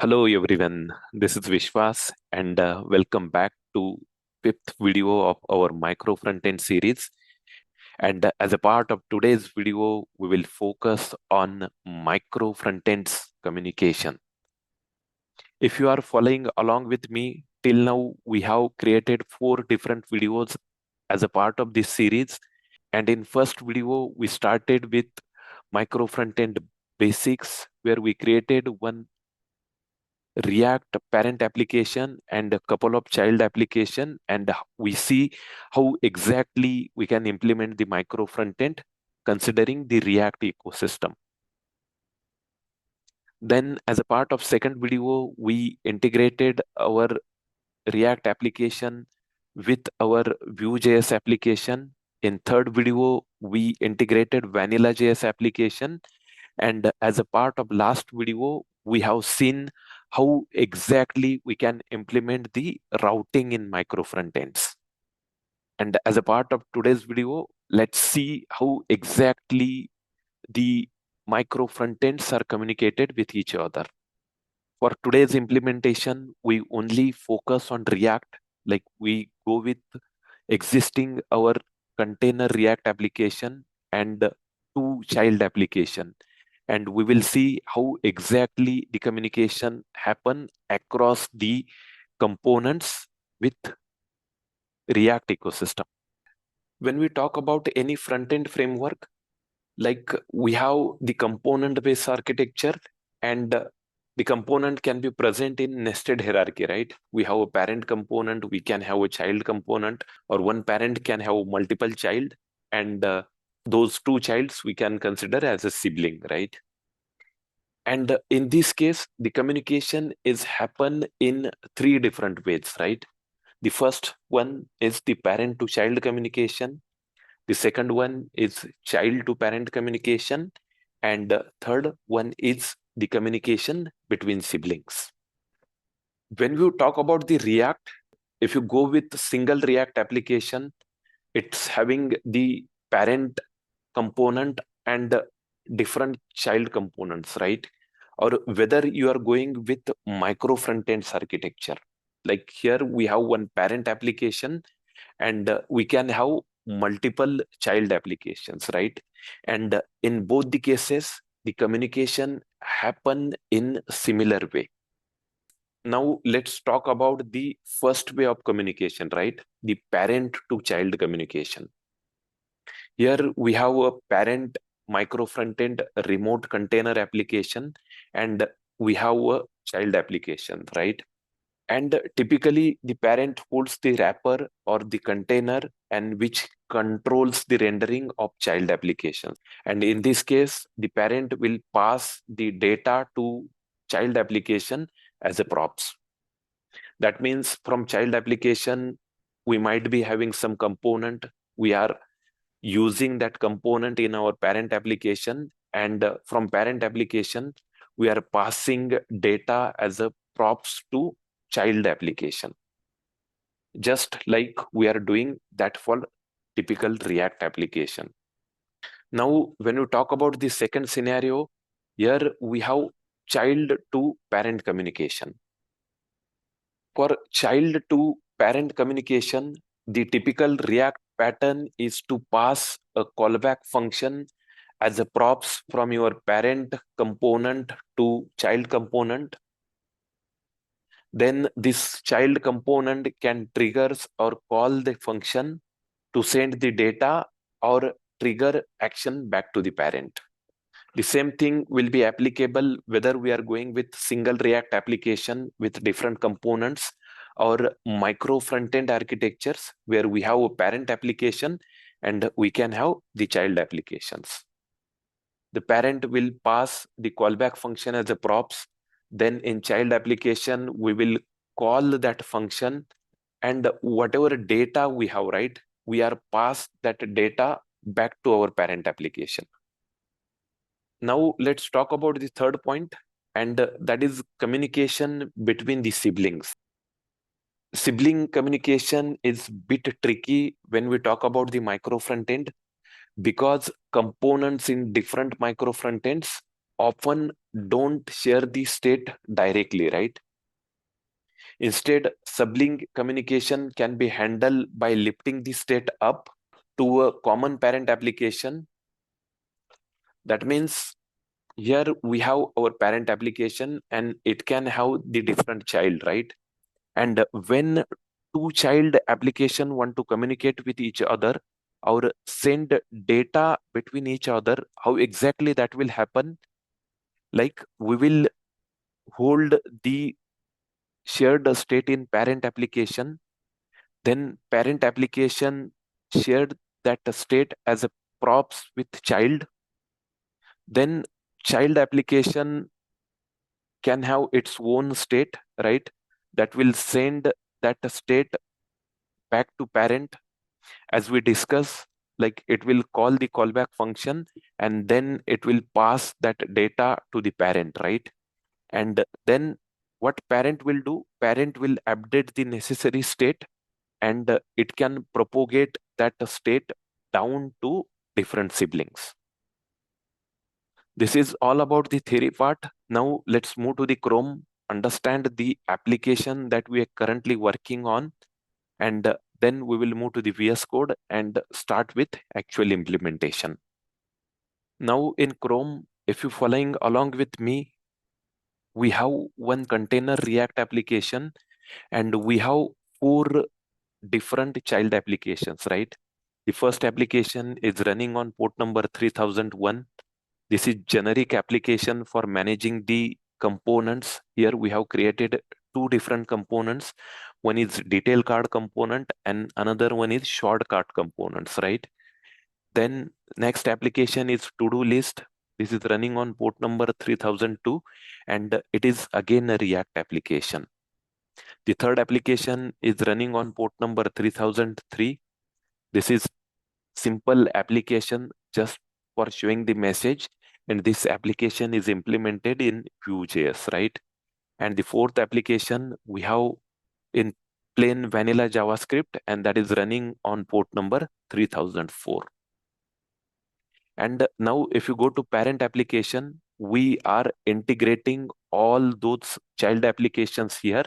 Hello everyone, this is Vishwas and welcome back to fifth video of our micro frontend series. And as a part of today's video, we will focus on micro frontends communication. If you are following along with me, till now we have created 4 different videos as a part of this series. And in first video, we started with micro frontend basics, where we created one React parent application and a couple of child application, and we see how exactly we can implement the micro frontend considering the React ecosystem. Then as a part of second video, we integrated our React application with our Vue.js application. In third video, we integrated Vanilla.js application. And as a part of last video, we have seen how exactly we can implement the routing in micro frontends. And as a part of today's video, let's see how exactly the micro frontends are communicated with each other. For today's implementation, we only focus on React, like we go with existing our container React application and 2 child application. And we will see how exactly the communication happen across the components with React ecosystem. When we talk about any front-end framework, like we have the component-based architecture, and the component can be present in nested hierarchy, right? We have a parent component, we can have a child component, or one parent can have multiple child, and those 2 childs we can consider as a sibling, right? And in this case, the communication is happen in 3 different ways, right? The first one is the parent to child communication. The second one is child to parent communication. And the third one is the communication between siblings. When we talk about the React, if you go with single React application, it's having the parent component and different child components, right? Or whether you are going with micro frontends architecture. Like here we have one parent application, and we can have multiple child applications, right? And in both the cases, the communication happen in similar way. Now let's talk about the first way of communication, right? The parent to child communication. Here we have a parent micro frontend remote container application, and we have a child application, right? And typically the parent holds the wrapper or the container, and which controls the rendering of child applications. And in this case, the parent will pass the data to child application as a props. That means from child application, we might be having some component. We are using that component in our parent application, and from parent application we are passing data as a props to child application, just like we are doing that for typical React application. Now when we talk about the second scenario, here we have child to parent communication. For child to parent communication, the typical React pattern is to pass a callback function as a props from your parent component to child component. Then this child component can triggers or call the function to send the data or trigger action back to the parent. The same thing will be applicable whether we are going with single React application with different components, or micro front-end architectures where we have a parent application and we can have the child applications. The parent will pass the callback function as a props. Then in child application, we will call that function, and whatever data we have, right, we are pass that data back to our parent application. Now let's talk about the third point, and that is communication between the siblings. Sibling communication is bit tricky when we talk about the micro front end, because components in different micro front ends often don't share the state directly, right? Instead, sibling communication can be handled by lifting the state up to a common parent application. That means here we have our parent application and it can have the different child, right? And when two child application want to communicate with each other or send data between each other, how exactly that will happen? Like we will hold the shared state in parent application, then parent application shared that state as a props with child, then child application can have its own state, right? That will send that state back to parent as we discuss. Like it will call the callback function and then it will pass that data to the parent, right? And then what parent will do? Parent will update the necessary state and it can propagate that state down to different siblings. This is all about the theory part. Now let's move to the Chrome, understand the application that we are currently working on, and then we will move to the VS Code and start with actual implementation. Now in Chrome, if you're following along with me, we have one container React application and we have four different child applications, right? The first application is running on port number 3001. This is generic application for managing the components. Here we have created two different components. One is detail card component and another one is short card components, right? Then next application is to-do list. This is running on port number 3002 and it is again a React application. The third application is running on port number 3003. This is simple application just for showing the message, and this application is implemented in Vue.js, right? And the fourth application we have in plain vanilla JavaScript, and that is running on port number 3004. And now if you go to parent application, we are integrating all those child applications here.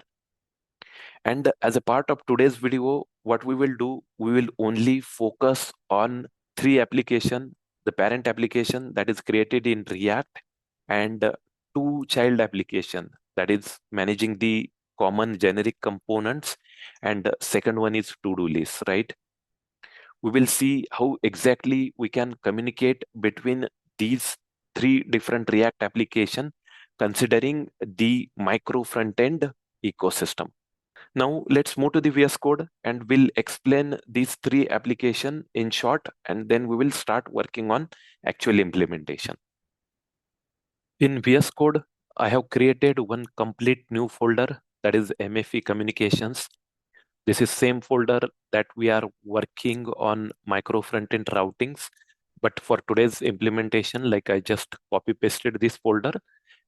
And as a part of today's video, what we will do, we will only focus on three application, the parent application that is created in React and two child application that is managing the common generic components and second one is to-do list, right? We will see how exactly we can communicate between these three different React application considering the micro front-end ecosystem. Now let's move to the VS Code and we'll explain these three applications in short and then we will start working on actual implementation. In VS Code, I have created one complete new folder that is MFE communications. This is same folder that we are working on micro front-end routings. But for today's implementation, like I just copy pasted this folder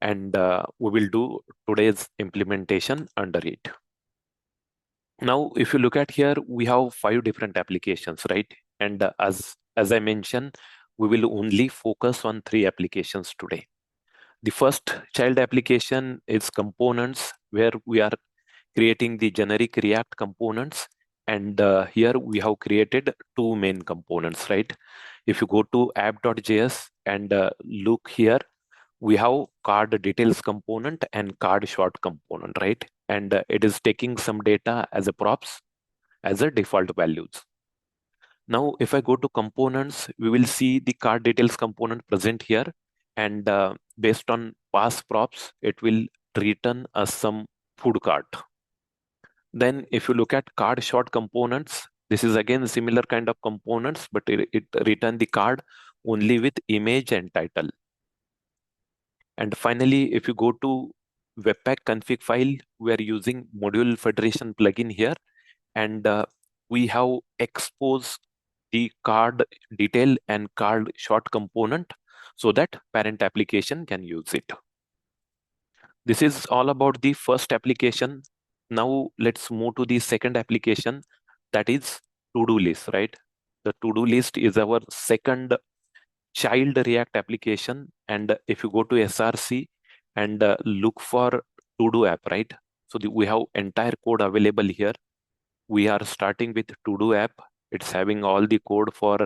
and we will do today's implementation under it. Now, if you look at here, we have five different applications, right? And as I mentioned, we will only focus on three applications today. The first child application is components, where we are creating the generic React components. And here we have created two main components, right? If you go to app.js and look here, we have card details component and card short component, right? And it is taking some data as a props as a default values. Now, if I go to components, we will see the card details component present here. And based on pass props, it will return us some food cart. Then if you look at card short components, this is again similar kind of components, but it return the card only with image and title. And finally, if you go to webpack config file, we are using module federation plugin here. And we have exposed the card detail and card short component so that parent application can use it. This is all about the first application. Now let's move to the second application, that is to-do list, right? The to-do list is our second child React application. And if you go to SRC, and look for to-do app, right? So we have entire code available here. We are starting with to-do app. It's having all the code for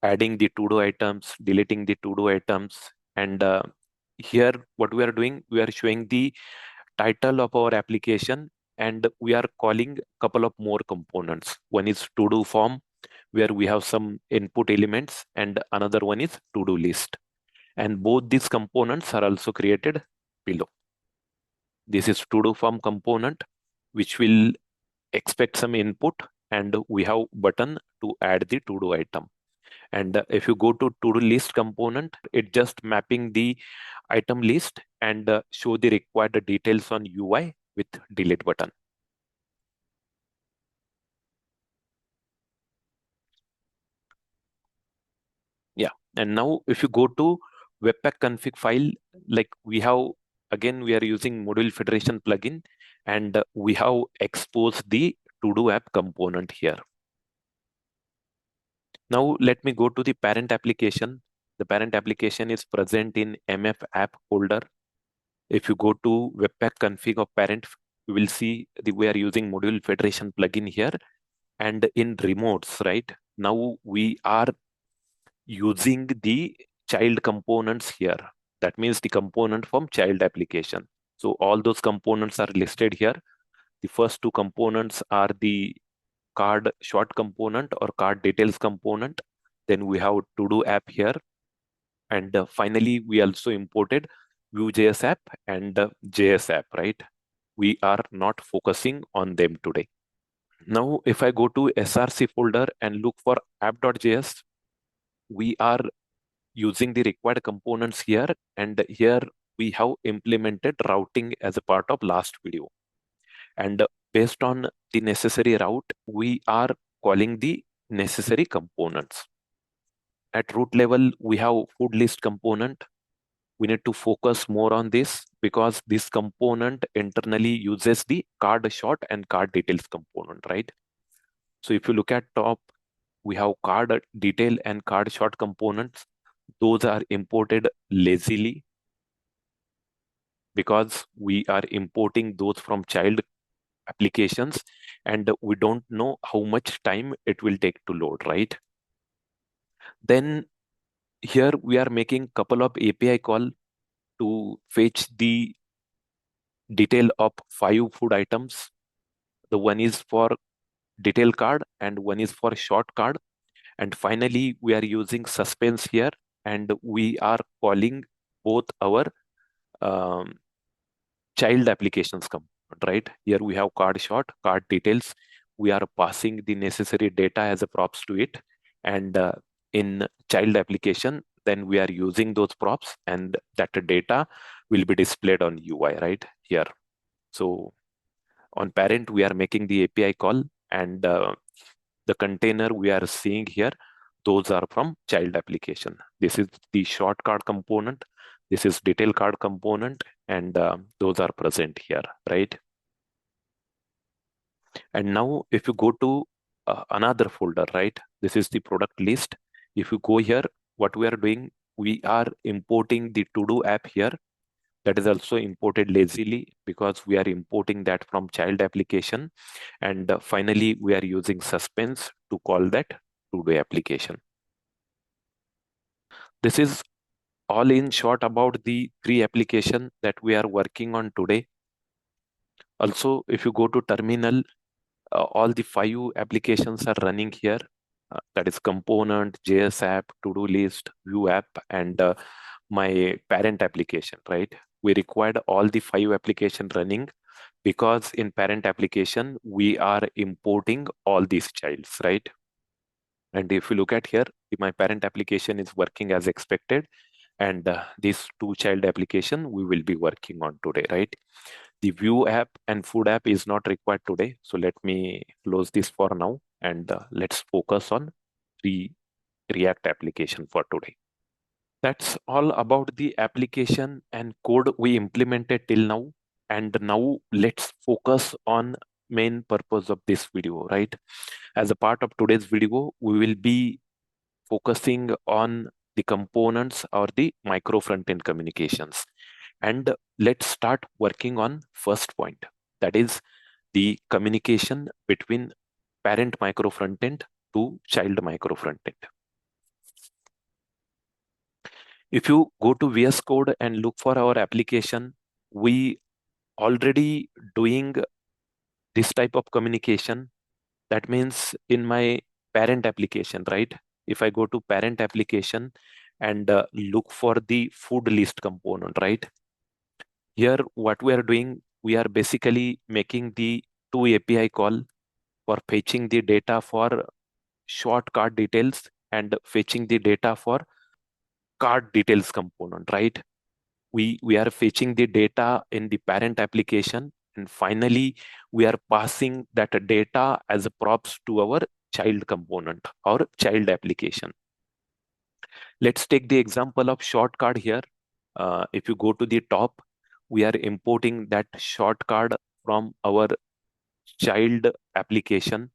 adding the to-do items, deleting the to-do items. And here, what we are doing, we are showing the title of our application, and we are calling a couple of more components. One is to-do form, where we have some input elements, and another one is to-do list. And both these components are also created below. This is to-do form component, which will expect some input, and we have button to add the to-do item. And if you go to to-do list component, it just mapping the item list and show the required details on UI with delete button. Yeah. And now if you go to webpack config file, like we have, again, we are using module federation plugin, and we have exposed the to-do app component here. Now let me go to the parent application. The parent application is present in MF app folder. If you go to webpack config of parent, you will see we are using module federation plugin here. And in remotes, right? Now we are using the child components here. That means the component from child application. So all those components are listed here. The first two components are the card short component or card details component. Then we have to do app here. And finally, we also imported Vue.js app and JS app, right? We are not focusing on them today. Now, if I go to SRC folder and look for app.js, we are using the required components here. And here we have implemented routing as a part of last video. And based on the necessary route, we are calling the necessary components. At root level, we have food list component. We need to focus more on this because this component internally uses the card short and card details component, right? So if you look at top, we have card detail and card short components. Those are imported lazily because we are importing those from child applications, and we don't know how much time it will take to load, right? Then here we are making couple of API call to fetch the detail of 5 food items. The one is for detail card and one is for short card. And finally, we are using suspense here, and we are calling both our um, child applications component, right? Here we have card short, card details. We are passing the necessary data as a props to it. And in child application, then we are using those props, and that data will be displayed on UI, right? Here. So on parent, we are making the API call, and the container we are seeing here, those are from child application. This is the short card component. This is detail card component, and those are present here, right? And now if you go to another folder, right? This is the product list. If you go here, what we are doing, we are importing the to-do app here. That is also imported lazily because we are importing that from child application. And finally, we are using suspense to call that to-do application. This is all in short about the 3 application that we are working on today. Also, if you go to terminal, all the 5 applications are running here. That is component, JS app, to-do list, Vue app, and my parent application, right? We required all the 5 application running because in parent application, we are importing all these childs, right? And if you look at here, my parent application is working as expected. And these 2 child application we will be working on today, right? The Vue app and food app is not required today. So let me close this for now, and let's focus on the React application for today. That's all about the application and code we implemented till now. And now let's focus on main purpose of this video, right? As a part of today's video, we will be focusing on the components or the micro front-end communications. And let's start working on first point, that is the communication between parent micro frontend to child micro frontend. If you go to VS Code and look for our application, we already doing this type of communication. That means in my parent application, right? If I go to parent application and look for the food list component, right? Here, what we are doing, we are basically making the two API call for fetching the data for short card details and fetching the data for card details component, right? We are fetching the data in the parent application, and finally we are passing that data as a props to our child component or child application. Let's take the example of short card here. If you go to the top, we are importing that short card from our child application.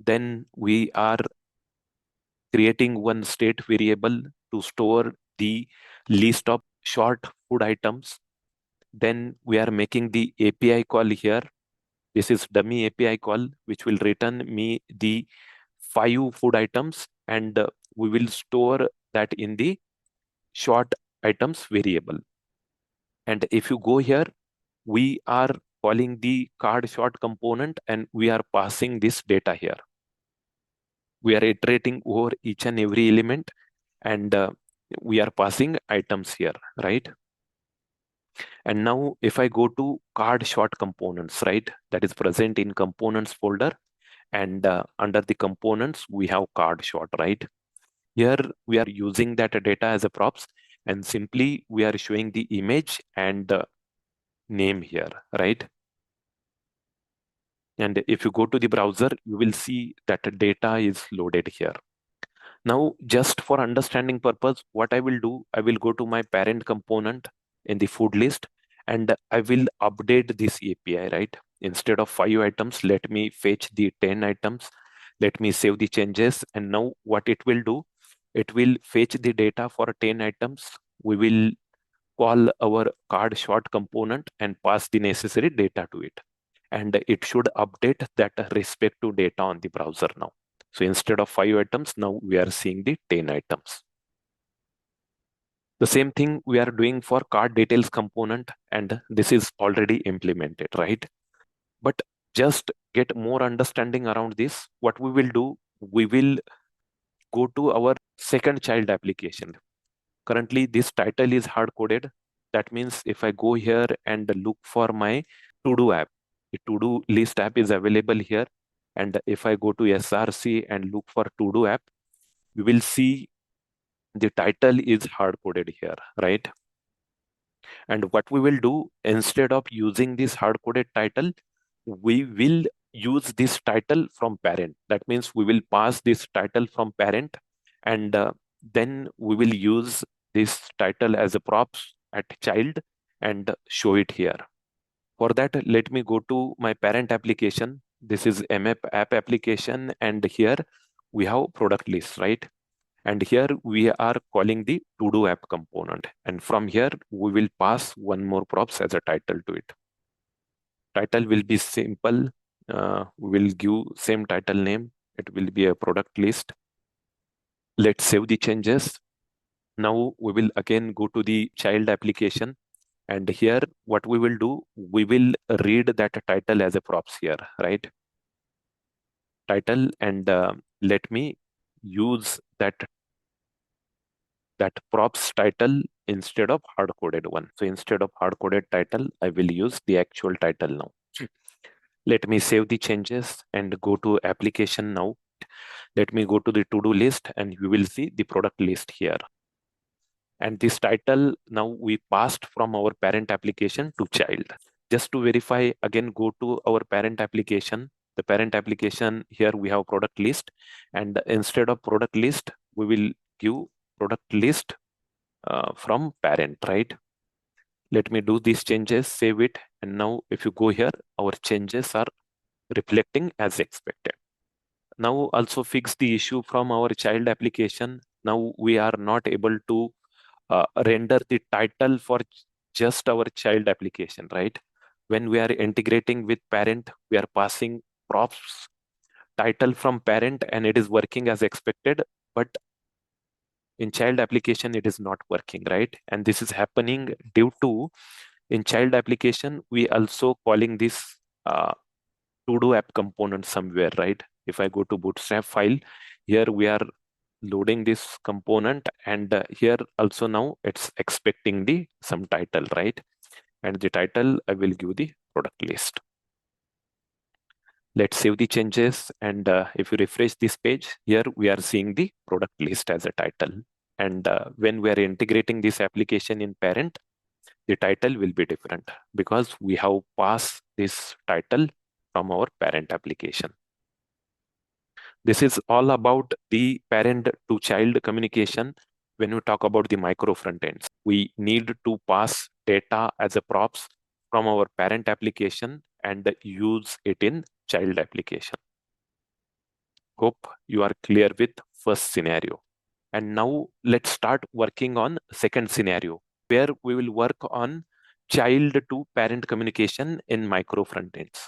Then we are creating one state variable to store the list of short food items. Then we are making the API call here. This is dummy API call, which will return me the 5 food items, and we will store that in the short items variable. And if you go here, we are calling the card short component and we are passing this data here. We are iterating over each and every element, and we are passing items here, right? And now if I go to card short components, right, that is present in components folder, and under the components, we have card short, right? Here we are using that data as a props, and simply we are showing the image and name here, right? And if you go to the browser, you will see that data is loaded here. Now, just for understanding purpose, what I will do, I will go to my parent component in the food list, and I will update this API, right? Instead of 5 items, let me fetch the 10 items. Let me save the changes. And now what it will do, it will fetch the data for 10 items. We will call our card short component and pass the necessary data to it. And it should update that respective data on the browser now. So instead of 5 items, now we are seeing the 10 items. The same thing we are doing for card details component, and this is already implemented, right? But just get more understanding around this, what we will do, we will go to our second child application. Currently, this title is hard coded. That means if I go here and look for my to-do app, the to-do list app is available here. And if I go to SRC and look for to-do app, we will see the title is hard coded here, right? And what we will do, instead of using this hard coded title, we will use this title from parent. That means we will pass this title from parent, and then we will use this title as a props at child and show it here. For that, let me go to my parent application. This is MAP app application, and here we have product list, right? And here we are calling the to-do app component. And from here, we will pass one more props as a title to it. Title will be simple. We will give same title name. It will be a product list. Let's save the changes. Now we will again go to the child application. And here, what we will do, we will read that title as a props here, right? Title, and let me use that props title instead of hard-coded one. So instead of hard-coded title, I will use the actual title now. Let me save the changes and go to application now. Let me go to the to-do list and you will see the product list here. And this title now we passed from our parent application to child. Just to verify, again, go to our parent application. The parent application here we have product list, and instead of product list, we will give product list from parent, right? Let me do these changes, save it, and now if you go here, our changes are reflecting as expected. Now also fix the issue from our child application. Now we are not able to render the title for just our child application, right? When we are integrating with parent, we are passing props title from parent and it is working as expected. But in child application, it is not working, right? And this is happening due to in child application, we also calling this to-do app component somewhere, right? If I go to Bootstrap file, here we are loading this component and here also now it's expecting the some title, right? And the title, I will give the product list. Let's save the changes. And if you refresh this page, here we are seeing the product list as a title. And when we are integrating this application in parent, the title will be different because we have passed this title from our parent application. This is all about the parent to child communication. When we talk about the micro frontends, we need to pass data as a props from our parent application and use it in child application. Hope you are clear with first scenario. And now let's start working on second scenario where we will work on child to parent communication in micro frontends.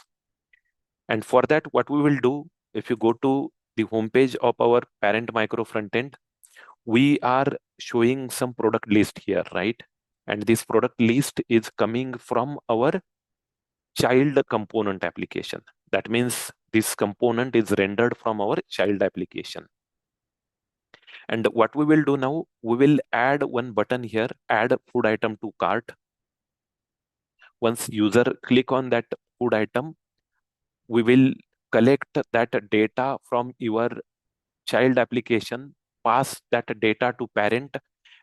And for that, what we will do, if you go to the homepage of our parent micro frontend, we are showing some product list here, right? And this product list is coming from our child component application. That means this component is rendered from our child application. And what we will do now, we will add one button here, add food item to cart. Once user click on that food item, we will collect that data from your child application, pass that data to parent,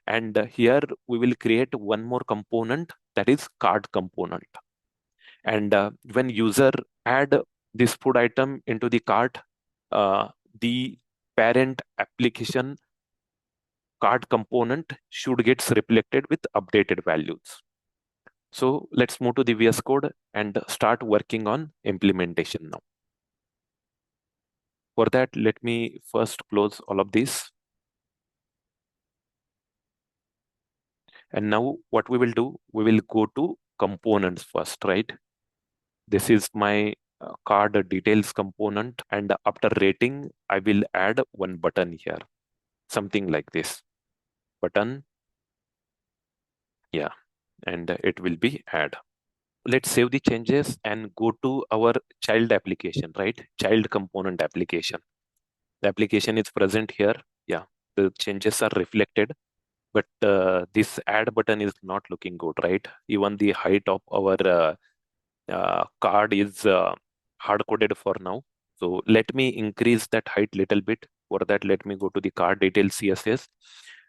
and here we will create one more component, that is cart component. And when user add this food item into the cart, the parent application cart component should get reflected with updated values. So let's move to the VS Code and start working on implementation now. For that, let me first close all of this. And now what we will do, we will go to components first, right? This is my card details component. And after rating, I will add one button here, something like this button. Yeah, and it will be add. Let's save the changes and go to our child application, right? Child component application. The application is present here. Yeah, the changes are reflected, but this add button is not looking good, right? Even the height of our card is hard coded for now. So let me increase that height little bit. For that, let me go to the card details CSS.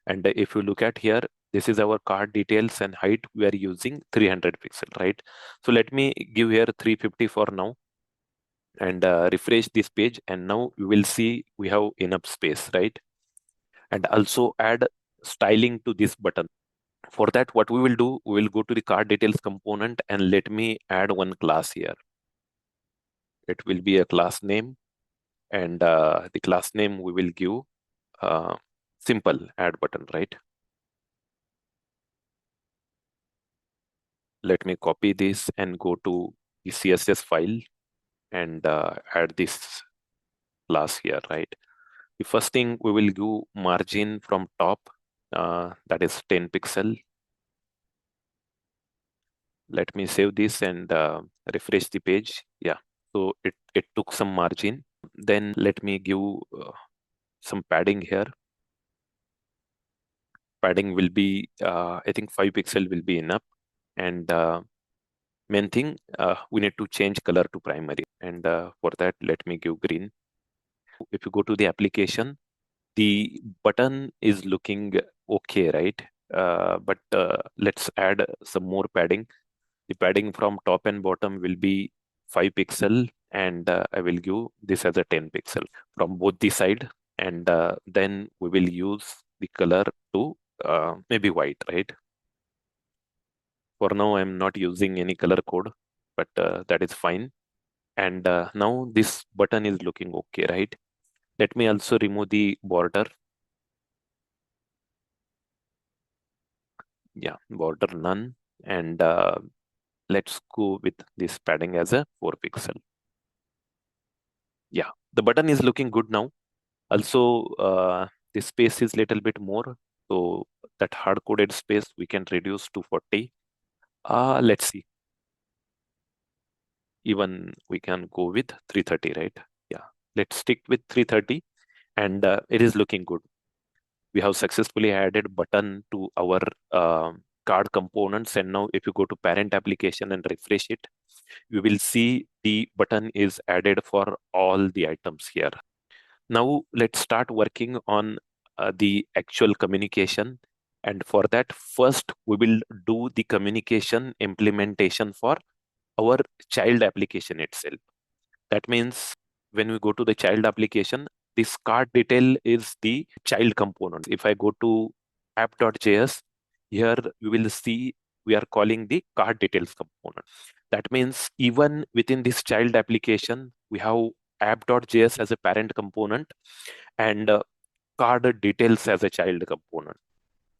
And if you look at here, this is our card details and height. We are using 300 pixel, right? So let me give here 350 for now and refresh this page. And now we will see we have enough space, right? And also add styling to this button. For that, what we will do, we will go to the card details component and let me add one class here. It will be a class name, and the class name we will give simple add button, right? Let me copy this and go to the CSS file and add this class here, right? The first thing we will give margin from top, that is 10 pixel. Let me save this and refresh the page. Yeah, so it took some margin. Then let me give some padding here. Padding will be, I think 5 pixel will be enough. And main thing, we need to change color to primary. And for that, let me give green. If you go to the application, the button is looking okay, right? But let's add some more padding. The padding from top and bottom will be 5 pixel, and I will give this as a 10 pixel from both the side. And then we will use the color to maybe white, right? For now, I'm not using any color code, but that is fine. And now this button is looking okay, right? Let me also remove the border. Yeah, border none. And let's go with this padding as a 4 pixel. Yeah, the button is looking good now. Also, the space is little bit more. So that hard-coded space we can reduce to 40. Let's see. Even we can go with 330, right? Yeah, let's stick with 330, and it is looking good. We have successfully added button to our card components, and now if you go to parent application and refresh it, you will see the button is added for all the items here. Now let's start working on the actual communication. And for that, first we will do the communication implementation for our child application itself. That means when we go to the child application, this card detail is the child component. If I go to app.js, here we will see we are calling the card details component. That means even within this child application, we have app.js as a parent component and card details as a child component.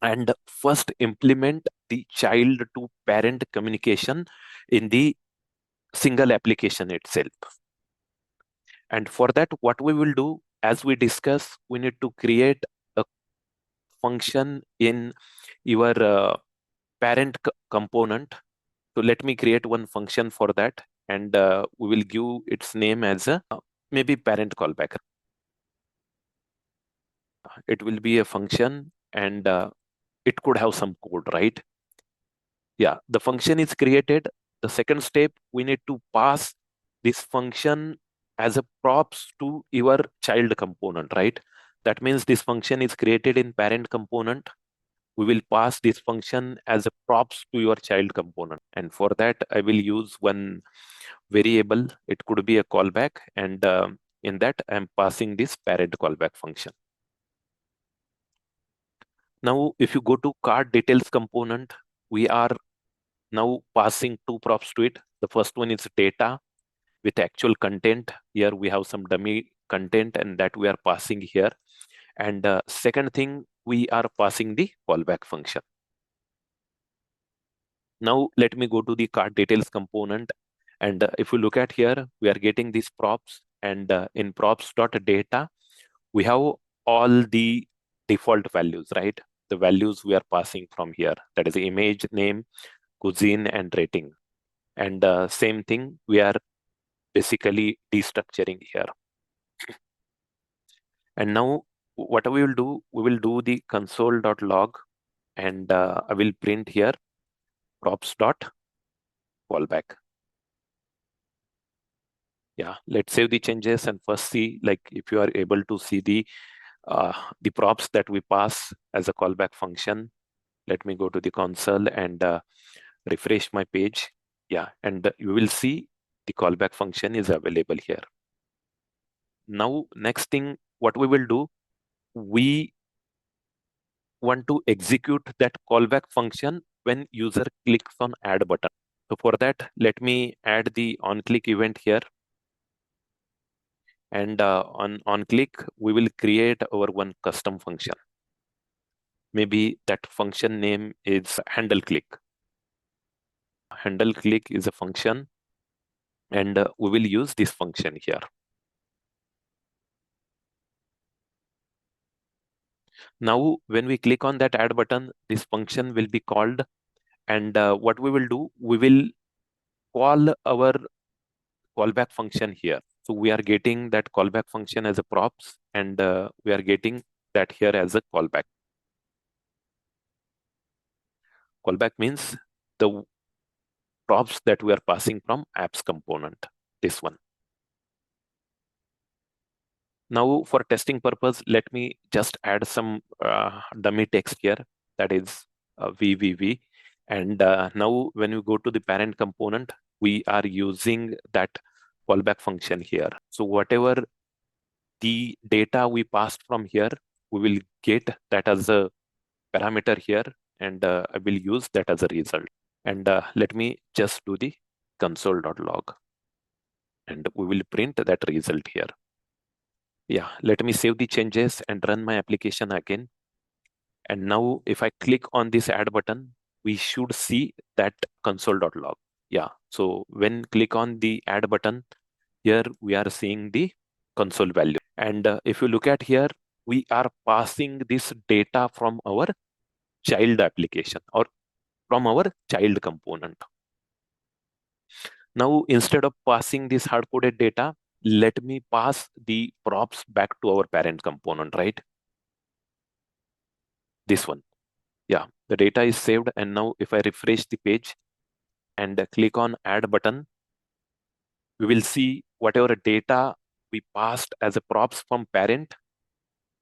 And first implement the child to parent communication in the single application itself. And for that, what we will do, as we discuss, we need to create a function in your parent component. So let me create one function for that, and we will give its name as a maybe parent callback. It will be a function, and it could have some code, right? Yeah, the function is created. The second step, we need to pass this function as a props to your child component, right? That means this function is created in parent component. We will pass this function as a props to your child component. And for that, I will use one variable. It could be a callback. And in that, I'm passing this parent callback function. Now, if you go to card details component, we are now passing two props to it. The first one is data with actual content. Here we have some dummy content and that we are passing here. And second thing, we are passing the callback function. Now let me go to the card details component. And if you look at here, we are getting these props, and in props.data, we have all the default values, right? The values we are passing from here. That is the image, name, cuisine, and rating. And same thing, we are basically destructuring here. And now what we will do, we will do the console.log, and I will print here props.callback. Yeah, let's save the changes and first see like if you are able to see the props that we pass as a callback function. Let me go to the console and refresh my page. Yeah, and you will see the callback function is available here. Now, next thing, what we will do, we want to execute that callback function when user clicks on add button. So for that, let me add the on click event here. And on click, we will create our one custom function. Maybe that function name is handle click. Handle click is a function, and we will use this function here. Now, when we click on that add button, this function will be called, and what we will do, we will call our callback function here. So we are getting that callback function as a props, and we are getting that here as a callback. Callback means the props that we are passing from apps component, this one. Now for testing purpose, let me just add some dummy text here, that is VVV. And now when you go to the parent component, we are using that callback function here. So whatever the data we passed from here, we will get that as a parameter here, and I will use that as a result. And let me just do the console.log, and we will print that result here. Yeah, let me save the changes and run my application again. And now if I click on this add button, we should see that console.log. Yeah, so when click on the add button, here we are seeing the console value. And if you look at here, we are passing this data from our child application or from our child component. Now, instead of passing this hard-coded data, let me pass the props back to our parent component, right? This one. Yeah, the data is saved. And now if I refresh the page and click on add button, we will see whatever data we passed as a props from parent.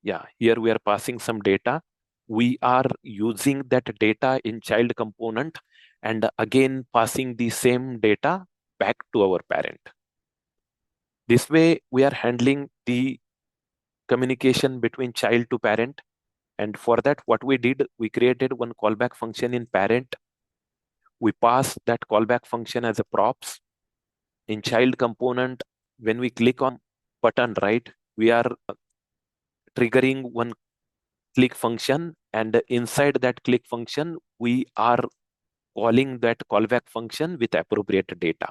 Yeah, here we are passing some data. We are using that data in child component and again passing the same data back to our parent. This way, we are handling the communication between child to parent. And for that, what we did, we created one callback function in parent. We pass that callback function as a props. In child component, when we click on button, right, we are triggering one click function, and inside that click function, we are calling that callback function with appropriate data.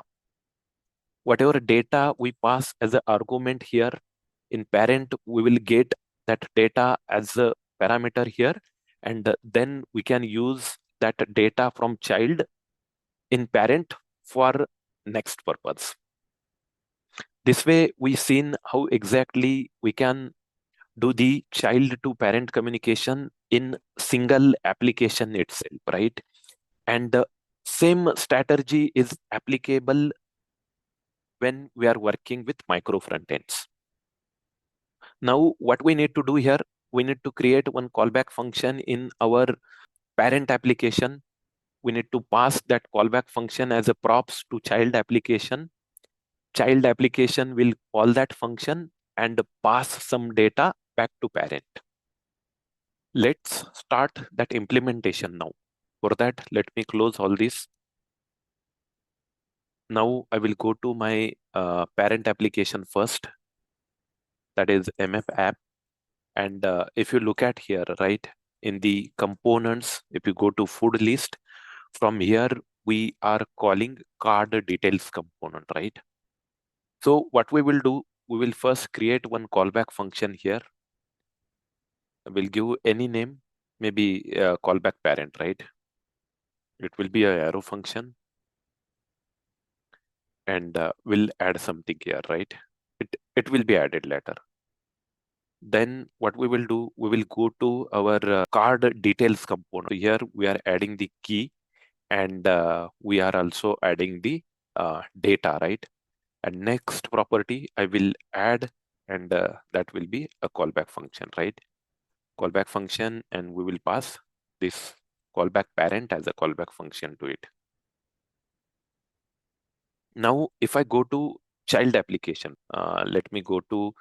Whatever data we pass as an argument here in parent, we will get that data as a parameter here, and then we can use that data from child in parent for next purpose. This way, we seen how exactly we can do the child to parent communication in single application itself, right? And the same strategy is applicable when we are working with micro frontends. Now, what we need to do here, we need to create one callback function in our parent application. We need to pass that callback function as a props to child application. Child application will call that function and pass some data back to parent. Let's start that implementation now. For that, let me close all this. Now I will go to my parent application first, that is MF app. And if you look at here, right, in the components, if you go to food list, from here, we are calling card details component, right? So what we will do, we will first create one callback function here. We'll give any name, maybe callback parent, right? It will be a arrow function, and we'll add something here, right? It will be added later. Then what we will do, we will go to our card details component. So here we are adding the key, and we are also adding the data, right? And next property I will add, and that will be a callback function, right? Callback function, and we will pass this callback parent as a callback function to it. Now, if I go to child application, let me go to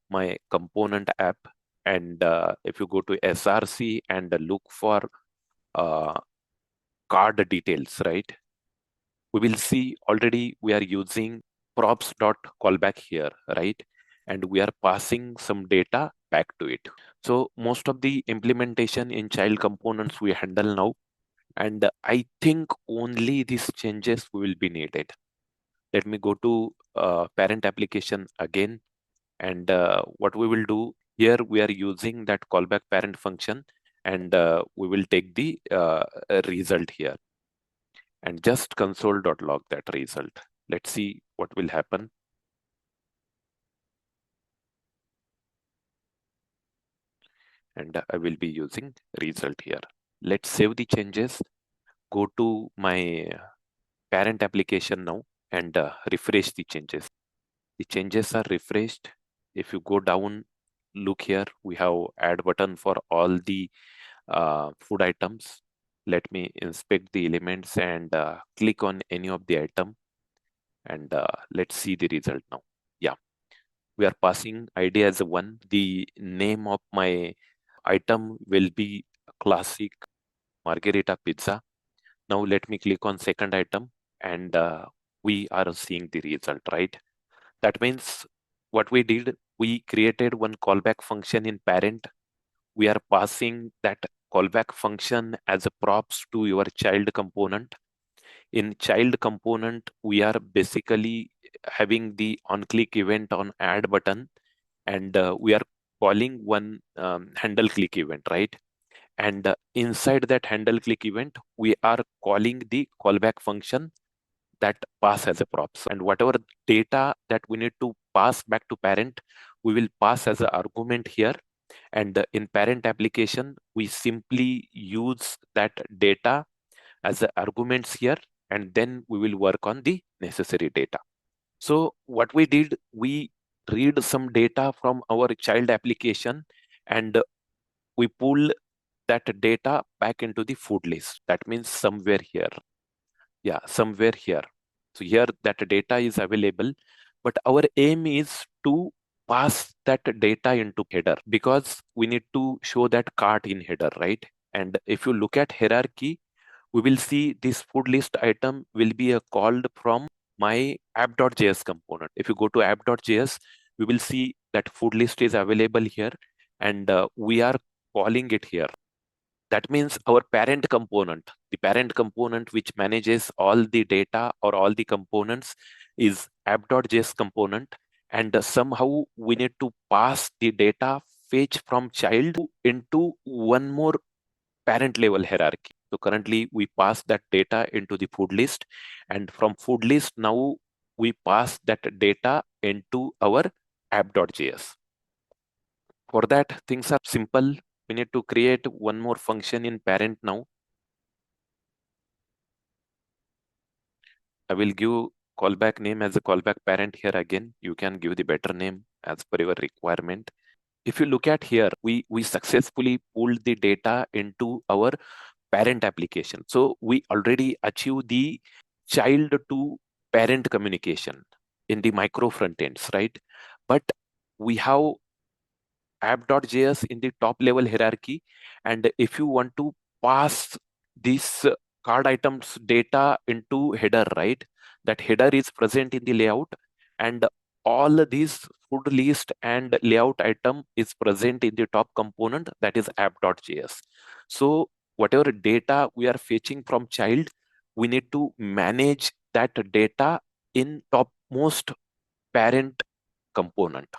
my component app, and if you go to SRC and look for uh, card details, right? We will see already we are using props.callback here, right? And we are passing some data back to it. So most of the implementation in child components we handle now, and I think only these changes will be needed. Let me go to parent application again, and what we will do here, we are using that callback parent function, and we will take the result here and just console.log that result. Let's see what will happen. And I will be using result here. Let's save the changes, go to my parent application now, and refresh the changes. The changes are refreshed. If you go down, look here, we have add button for all the food items. Let me inspect the elements and click on any of the item, and let's see the result now. Yeah, we are passing ID as a 1. The name of my item will be classic margherita pizza. Now let me click on second item, and we are seeing the result, right? That means what we did, we created one callback function in parent. We are passing that callback function as a props to your child component. In child component, we are basically having the on-click event on add button, and we are calling one handle click event, right? And inside that handle click event, we are calling the callback function that pass as a props. And whatever data that we need to pass back to parent, we will pass as an argument here. And in parent application, we simply use that data as the arguments here, and then we will work on the necessary data. So what we did, we read some data from our child application, and we pull that data back into the food list. That means somewhere here. Yeah, somewhere here. So here that data is available, but our aim is to pass that data into header, because we need to show that cart in header, right? And if you look at hierarchy, we will see this food list item will be called from my app.js component. If you go to app.js, we will see that food list is available here, and we are calling it here. That means our parent component, the parent component which manages all the data or all the components, is app.js component. And somehow we need to pass the data fetch from child into one more parent level hierarchy. So currently we pass that data into the food list, and from food list now we pass that data into our app.js. For that, things are simple. We need to create one more function in parent now. I will give callback name as a callback parent here again. You can give the better name as per your requirement. If you look at here, we successfully pulled the data into our parent application. So we already achieved the child to parent communication in the micro frontends, right? But we have app.js in the top level hierarchy. And if you want to pass this card items data into header, right? That header is present in the layout, and all these food list and layout item is present in the top component, that is app.js. So whatever data we are fetching from child, we need to manage that data in topmost parent component.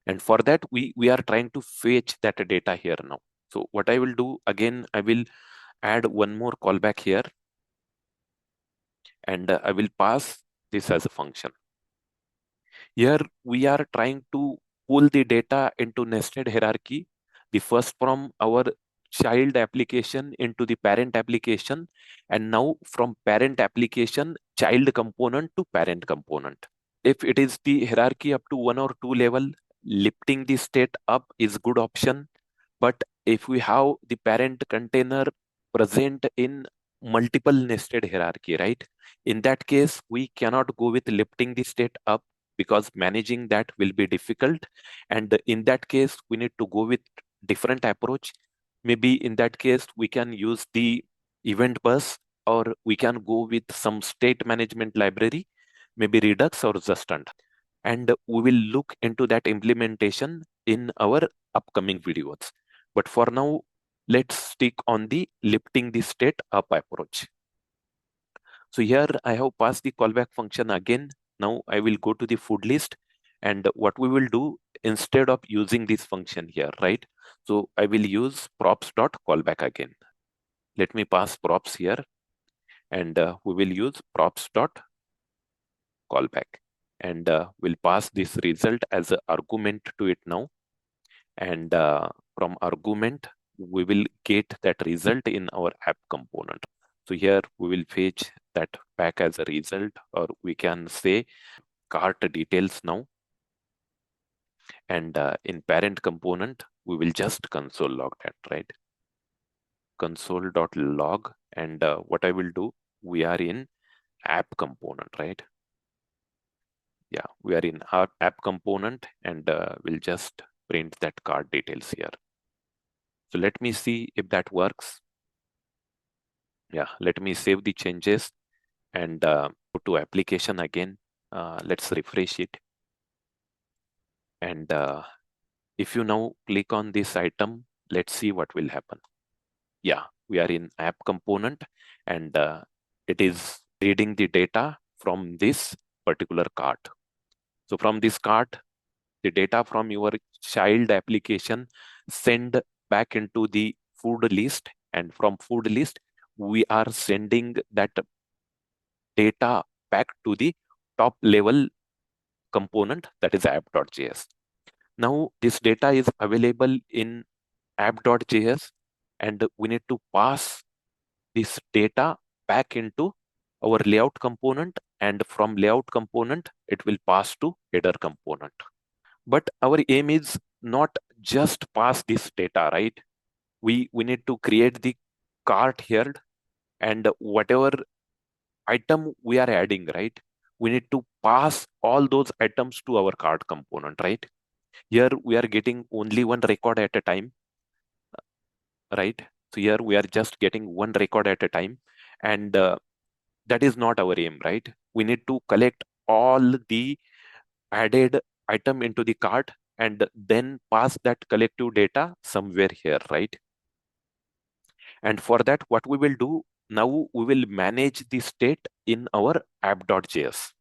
And for that, we are trying to fetch that data here now. So what I will do, again, I will add one more callback here, and I will pass this as a function. Here we are trying to pull the data into nested hierarchy, the first from our child application into the parent application, and now from parent application, child component to parent component. If it is the hierarchy up to 1 or 2 level, lifting the state up is good option. But if we have the parent container present in multiple nested hierarchy, right? In that case, we cannot go with lifting the state up, because managing that will be difficult. And in that case, we need to go with different approach. Maybe in that case, we can use the event bus, or we can go with some state management library, maybe Redux or Zustand. And we will look into that implementation in our upcoming videos. But for now, let's stick on the lifting the state up approach. So here I have passed the callback function again. Now I will go to the food list, and what we will do, instead of using this function here, right? So I will use props.callback again. Let me pass props here, and we will use props.callback. And we'll pass this result as an argument to it now. And from argument, we will get that result in our app component. So here we will fetch that back as a result, or we can say cart details now. And in parent component, we will just console log that, right? Console.log. And what I will do, we are in app component, right? Yeah, we are in our app component, and we'll just print that card details here. So let me see if that works. Yeah, let me save the changes and go to application again. Let's refresh it. And if you now click on this item, let's see what will happen. Yeah, we are in app component, and it is reading the data from this particular cart. So from this cart, the data from your child application send back into the food list, and from food list, we are sending that data back to the top level component, that is app.js. Now this data is available in app.js, and we need to pass this data back into our layout component, and from layout component it will pass to header component. But our aim is not just pass this data, right? We need to create the cart here, and whatever item we are adding, right, we need to pass all those items to our cart component, right? Here we are getting only one record at a time, right? So here we are just getting one record at a time, and that is not our aim, right? We need to collect all the added item into the cart and then pass that collective data somewhere here, right? And for that, what we will do now, we will manage the state in our app.js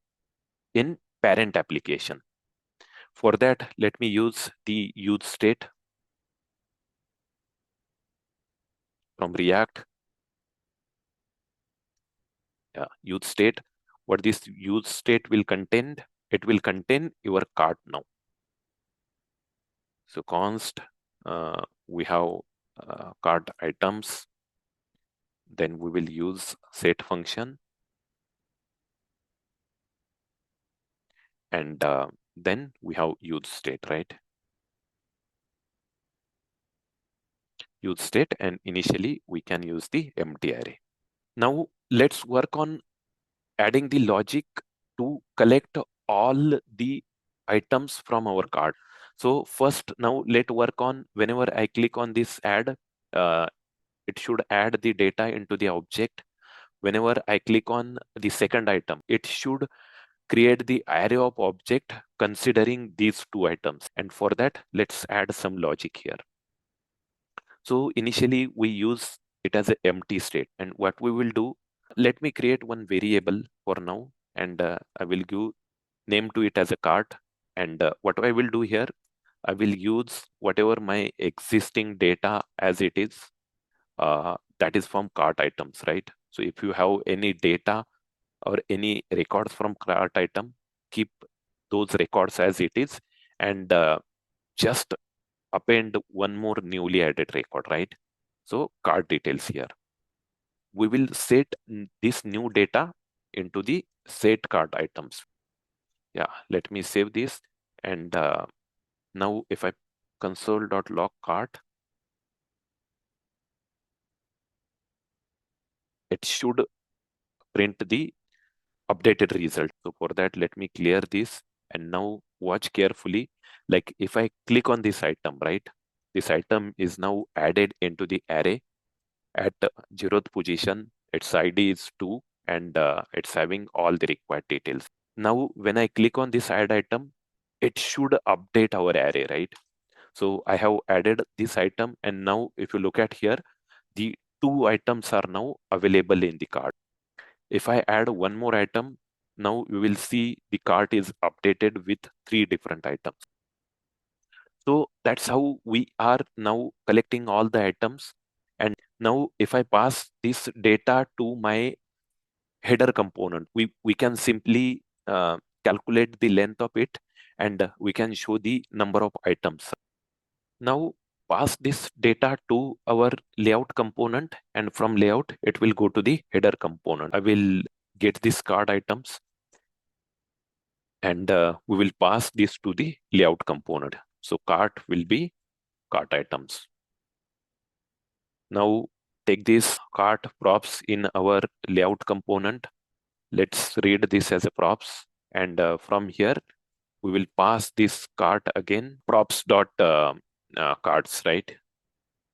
in parent application. For that, let me use the use state from React. Use state. What this use state will contain? It will contain your cart now. So const, we have cart items. Then we will use set function, and then we have use state, right? Use state, and initially we can use the empty array. Now let's work on adding the logic to collect all the items from our cart. So first, now let's work on, whenever I click on this add, uh, it should add the data into the object. Whenever I click on the second item, it should create the array of object considering these two items. And for that, let's add some logic here. So initially we use it as an empty state. And what we will do, let me create one variable for now, and I will give name to it as a cart. And what I will do here, I will use whatever my existing data as it is, that is from cart items, right? So if you have any data or any records from cart item, keep those records as it is, and just append one more newly added record, right? So cart details here. We will set this new data into the set cart items. Yeah, let me save this. And now if I console.log cart, it should print the updated result. So for that, let me clear this. And now watch carefully. Like if I click on this item, right? This item is now added into the array at 0th position. Its ID is 2, and it's having all the required details. Now, when I click on this add item, it should update our array, right? So I have added this item, and now if you look at here, the two items are now available in the cart. If I add one more item, now you will see the cart is updated with 3 different items. So that's how we are now collecting all the items. And now if I pass this data to my header component, we can simply calculate the length of it, and we can show the number of items. Now pass this data to our layout component, and from layout, it will go to the header component. I will get this card items, and we will pass this to the layout component. So cart will be cart items. Now take this cart props in our layout component. Let's read this as a props, and from here we will pass this cart again, props dot cards, right?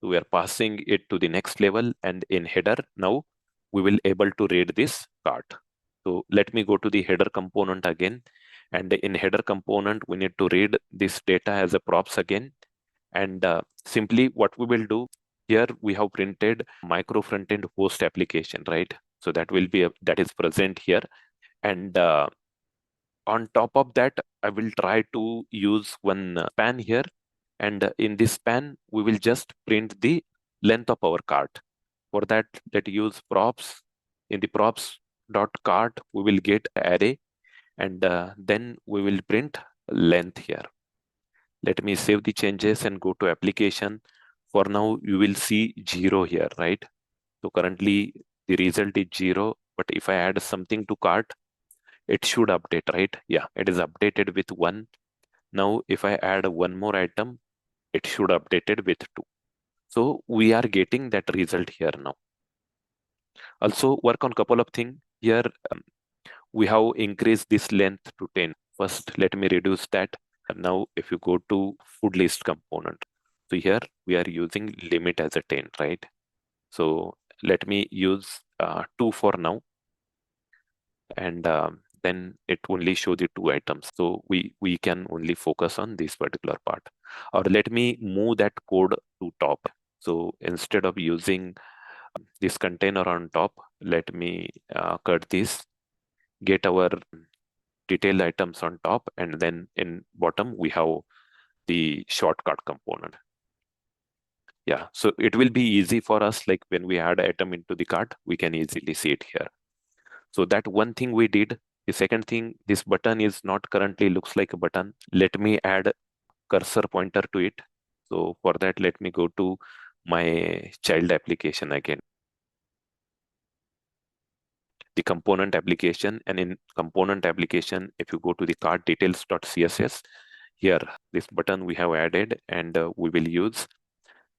We are passing it to the next level, and in header now we will able to read this cart. So let me go to the header component again, and in header component we need to read this data as a props again, and simply what we will do, Here we have printed Microfrontend host application, right? So that will be that is present here. And on top of that, I will try to use one span here. And in this span, we will just print the length of our cart. For that, let use props. In the props dot cart, we will get array, and then we will print length here. Let me save the changes and go to application. For now, you will see 0 here, right? So currently the result is 0, but if I add something to cart, it should update, right? Yeah, it is updated with 1. Now, if I add one more item, it should update it with 2. So we are getting that result here now. Also work on couple of things here. We have increased this length to 10. First, let me reduce that. And now if you go to food list component, so here we are using limit as a 10, right? So let me use 2 for now, and then it only show the 2 items. So we can only focus on this particular part. Or let me move that code to top. So instead of using this container on top, let me cut this, get our detailed items on top, and then in bottom we have the shortcut component. Yeah, so it will be easy for us, like when we add item into the cart, we can easily see it here. So that one thing we did. The second thing, this button is not currently looks like a button. Let me add cursor pointer to it. So for that, let me go to my child application again, the component application. And in component application, if you go to the cart details.css, here, this button we have added, and we will use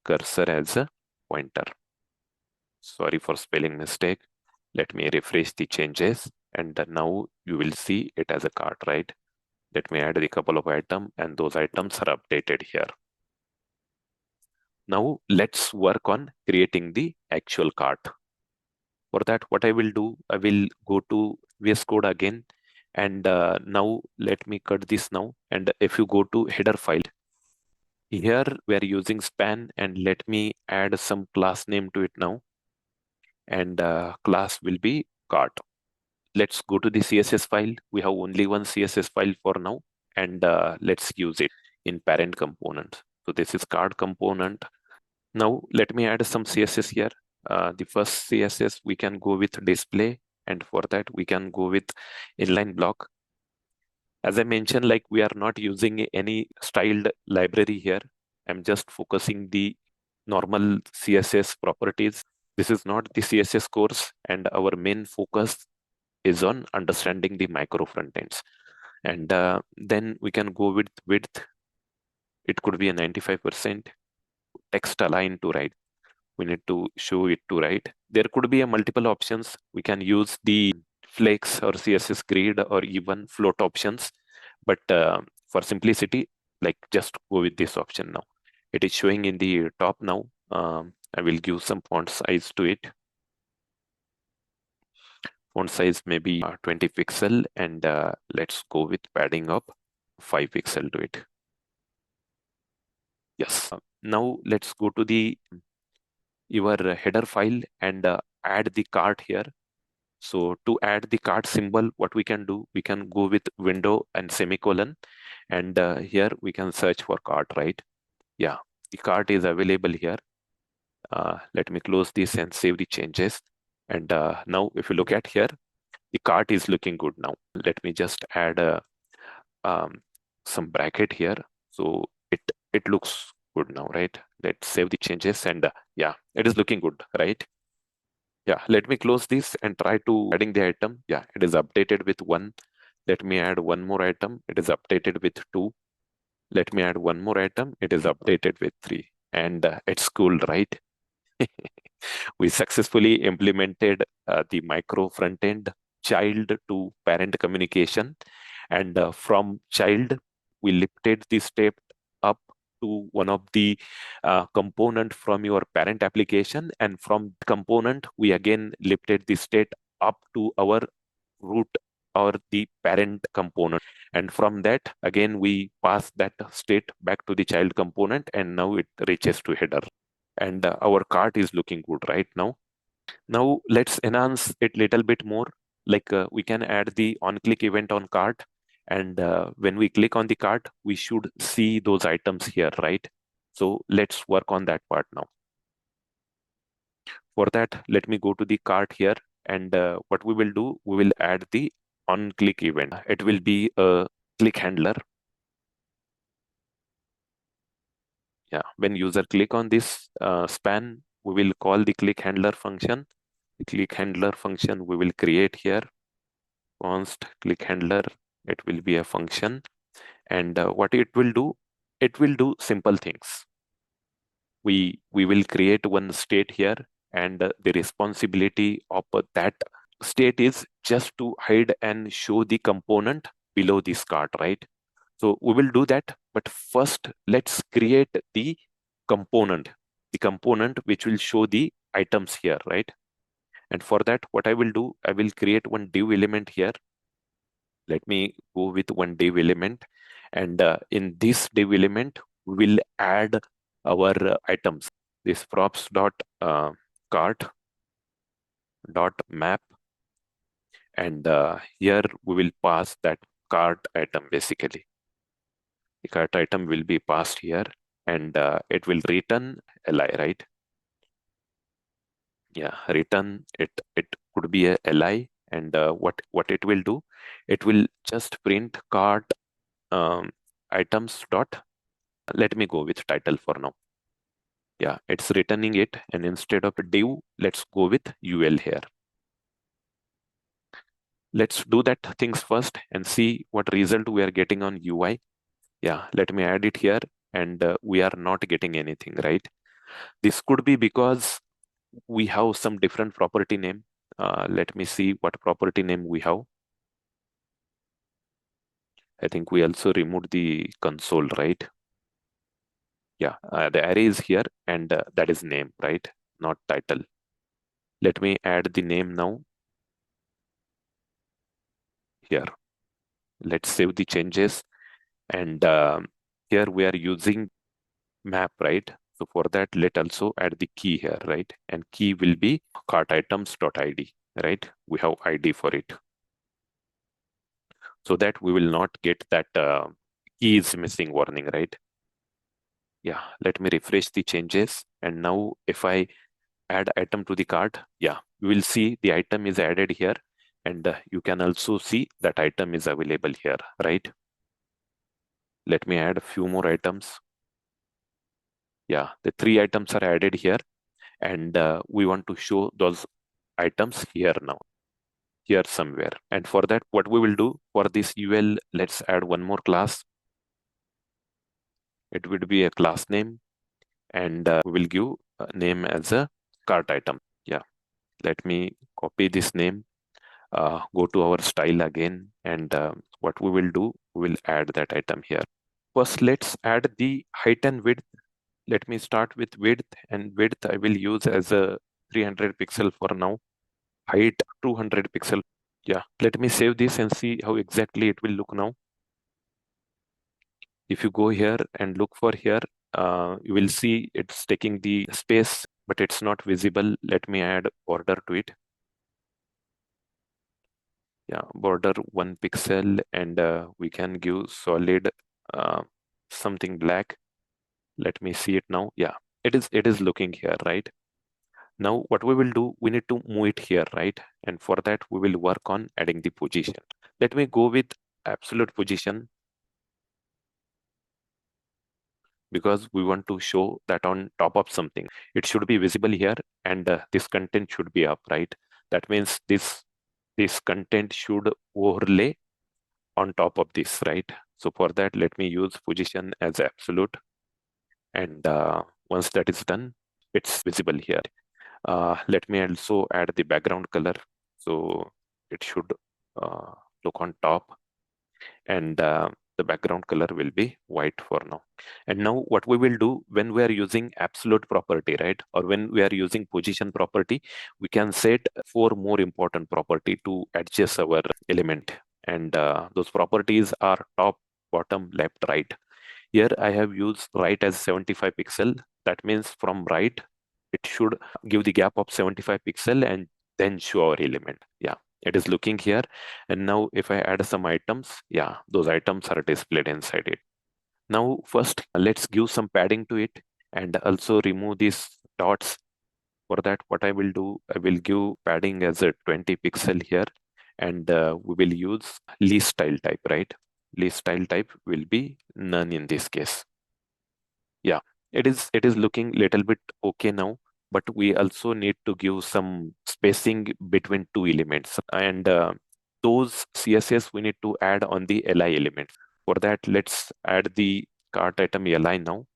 cursor as a pointer. Sorry for spelling mistake. Let me refresh the changes, and now you will see it as a cart, right? Let me add a couple of items, and those items are updated here. Now let's work on creating the actual cart. For that, what I will do, I will go to VS Code again, and now let me cut this now. And if you go to header file, here we are using span, and let me add some class name to it now. And class will be cart. Let's go to the CSS file. We have only one CSS file for now, and let's use it in parent component. So this is card component. Now let me add some CSS here. The first CSS we can go with display, and for that we can go with inline block. As I mentioned, like we are not using any styled library here. I'm just focusing the normal CSS properties. This is not the CSS course, and our main focus is on understanding the micro frontends. And then we can go with width. It could be a 95%. Text align to right. We need to show it to right. There could be a multiple options. We can use the flex or CSS grid or even float options. But for simplicity, like just go with this option now. It is showing in the top now. I will give some font size to it. Font size maybe 20 pixel, and let's go with padding up 5 pixel to it. Yes. Now let's go to the your header file and add the cart here. So to add the cart symbol, what we can do, we can go with window and semicolon, and here we can search for cart, right? Yeah, the cart is available here. Let me close this and save the changes. And now if you look at here, the cart is looking good now. Let me just add some bracket here. So it looks good now, right? Let's save the changes, and yeah, it is looking good, right? Yeah, let me close this and try to adding the item. Yeah, it is updated with 1. Let me add one more item. It is updated with 2. Let me add one more item. It is updated with 3. And it's cool, right? We successfully implemented the micro front-end child to parent communication. And from child, we lifted the step up to one of the component from your parent application. And from component, we again lifted the state up to our root or the parent component. And from that, again, we pass that state back to the child component, and now it reaches to header. and our cart is looking good right now. Now let's enhance it little bit more. Like we can add the on-click event on cart, and when we click on the cart, we should see those items here, right? So let's work on that part now. For that, let me go to the cart here, and what we will do, we will add the on-click event. It will be a click handler. Yeah, when user click on this span, we will call the click handler function. The click handler function we will create here. Const click handler, it will be a function, and what it will do simple things. We will create one state here, and the responsibility of that state is just to hide and show the component below this cart, right? So we will do that, but first let's create the component which will show the items here, right? And for that, what I will do, I will create one div element here. Let me go with one div element, and in this div element, we will add our items. This props dot cart dot map, and here we will pass that cart item basically. The cart item will be passed here, and it will return li, right? Yeah, return it. It could be a li, and what it will do, it will just print cart items dot. Let me go with title for now. Yeah, it's returning it, and instead of div, let's go with ul here. Let's do that things first and see what result we are getting on UI. Yeah, let me add it here, and we are not getting anything, right? This could be because we have some different property name. Let me see what property name we have. I think we also removed the console, right? Yeah, the array is here, and that is name, right? Not title. Let me add the name now here. Let's save the changes, and here we are using map, right? So for that, let also add the key here, right? And key will be cart items.id, right? We have ID for it, so that we will not get that key is missing warning, right? Yeah, let me refresh the changes, and now if I add item to the cart, yeah, we will see the item is added here, and you can also see that item is available here, right? Let me add a few more items. Yeah, the 3 items are added here, and we want to show those items here now, here somewhere. And for that, what we will do for this UL, let's add one more class. It would be a class name, and we will give a name as a cart item. Yeah, let me copy this name, go to our style again, and what we will do, we will add that item here. First, let's add the height and width. Let me start with width, and width I will use as a 300 pixel for now. Height 200 pixel. Yeah, let me save this and see how exactly it will look now. If you go here and look for here, you will see it's taking the space, but it's not visible. Let me add border to it. Yeah, border 1 pixel, and we can give solid uh, something black. Let me see it now. Yeah, it is looking here, right? Now what we will do, we need to move it here, right? And for that, we will work on adding the position. Let me go with absolute position, because we want to show that on top of something. It should be visible here, and this content should be up, right? That means this content should overlay on top of this, right? So for that, let me use position as absolute, and once that is done, it's visible here. Let me also add the background color, so it should uh, look on top, and the background color will be white for now. And now what we will do, when we are using absolute property, right, or when we are using position property, we can set 4 more important property to adjust our element, and those properties are top, bottom, left, right. Here I have used right as 75 pixel, That means from right, it should give the gap of 75 pixel and then show our element. Yeah, it is looking here. And now if I add some items, yeah, those items are displayed inside it. Now first, let's give some padding to it and also remove these dots. For that, what I will do, I will give padding as a 20 pixel here, and we will use least style type, right? Least style type will be none in this case. Yeah, it is looking little bit okay now, but we also need to give some spacing between two elements, and those CSS we need to add on the li elements. For that, let's add the cart item li now,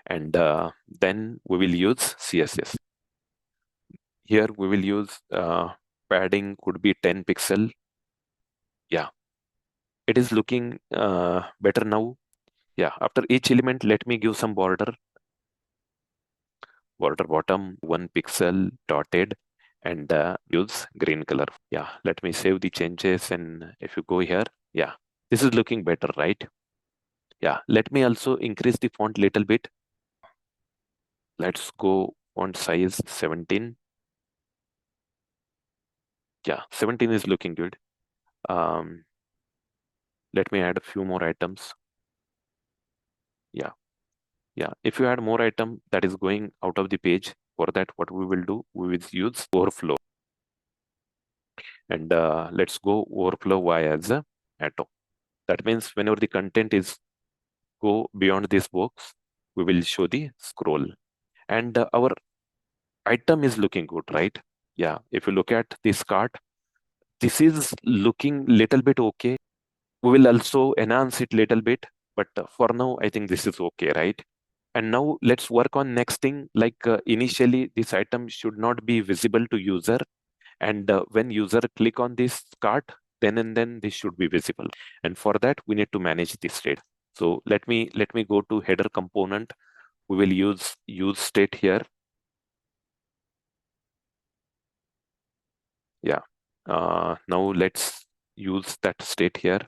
and then we will use CSS. Here we will use padding could be 10 pixel. Yeah, it is looking better now. Yeah, after each element, let me give some border bottom 1 pixel dotted, and use green color. Yeah, let me save the changes, and if you go here, yeah, this is looking better, right? Yeah, let me also increase the font little bit. Let's go font size 17. Yeah, 17 is looking good. Um, let me add a few more items. Yeah, yeah. If you add more item that is going out of the page, for that, what we will do, we will use overflow. And let's go overflow y as a atom. That means whenever the content is go beyond this box, we will show the scroll. And our item is looking good, right? Yeah, if you look at this cart, this is looking little bit okay. We will also enhance it little bit, but for now, I think this is okay, right? And now let's work on next thing. Like initially, this item should not be visible to user, and when user click on this cart, then and then this should be visible. And for that, we need to manage this state. So let me go to header component. We will use state here. Yeah. Now let's use that state here.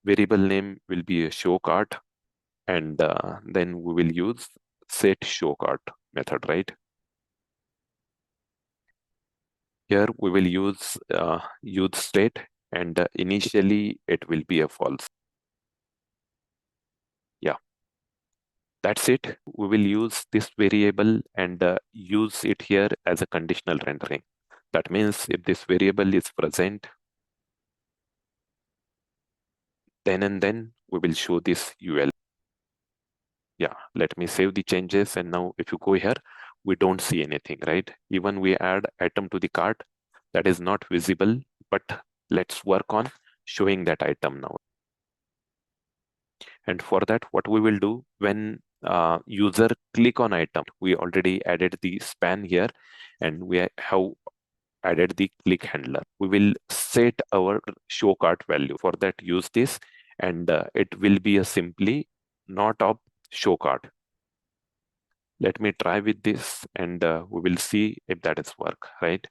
Variable name will be a show cart, and then we will use set show cart method, right? Here we will use state, and initially it will be a false. Yeah, that's it. We will use this variable and use it here as a conditional rendering. That means if this variable is present, then and then we will show this UL. Yeah, let me save the changes, and now if you go here, we don't see anything, right? Even we add item to the cart, that is not visible, but let's work on showing that item now. And for that, what we will do, when user click on item, we already added the span here, and we have added the click handler. We will set our show cart value. For that, use this, and it will be a simply not of show cart. Let me try with this, and we will see if that is work, right?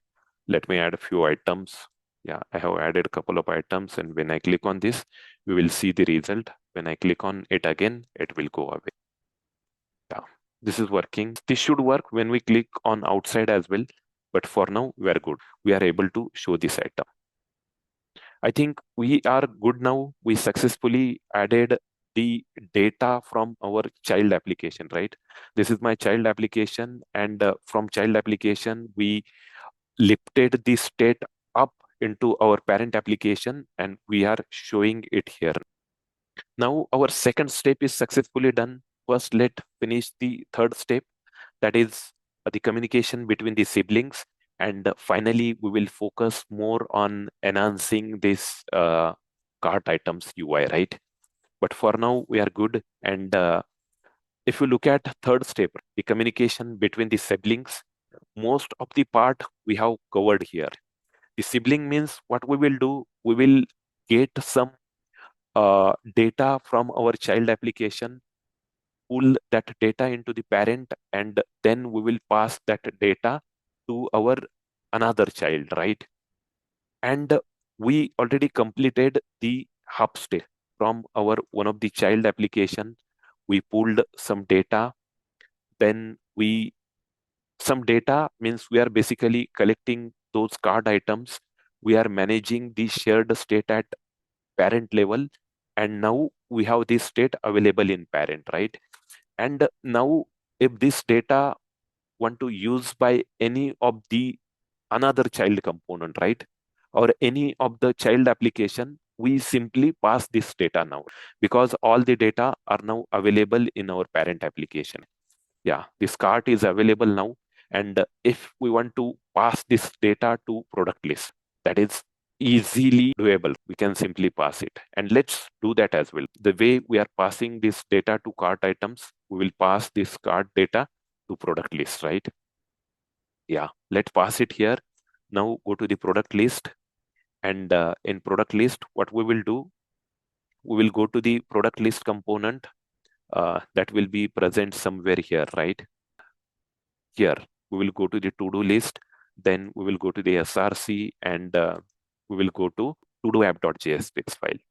Let me add a few items. Yeah, I have added a couple of items, and when I click on this, we will see the result. When I click on it again, it will go away. Yeah, this is working. This should work when we click on outside as well, but for now, we are good. We are able to show this item. I think we are good now. We successfully added the data from our child application, right? This is my child application, and from child application, we lifted the state up into our parent application, and we are showing it here. Now our second step is successfully done. First, let finish the third step, that is the communication between the siblings. And finally, we will focus more on enhancing this cart items UI, right? But for now, we are good. And if you look at third step, the communication between the siblings, most of the part we have covered here. The sibling means what we will do, we will get some data from our child application, pull that data into the parent, and then we will pass that data to our another child, right? And we already completed the hub state from our one of the child application. we pulled some data. Then some data means we are basically collecting those card items. We are managing the shared state at parent level. And now we have this state available in parent, right? And now if this data want to use by any of the another child component, right? Or any of the child application, we simply pass this data now because all the data are now available in our parent application. Yeah, this cart is available now. And if we want to pass this data to product list, that is easily doable. We can simply pass it. And let's do that as well. The way we are passing this data to cart items, we will pass this cart data to product list, right? Yeah, let's pass it here. Now go to the product list. And in product list, what we will do, we will go to the product list component that will be present somewhere here, right? Here, we will go to the to-do list, then we will go to the SRC, and we will go to to-do app.js file.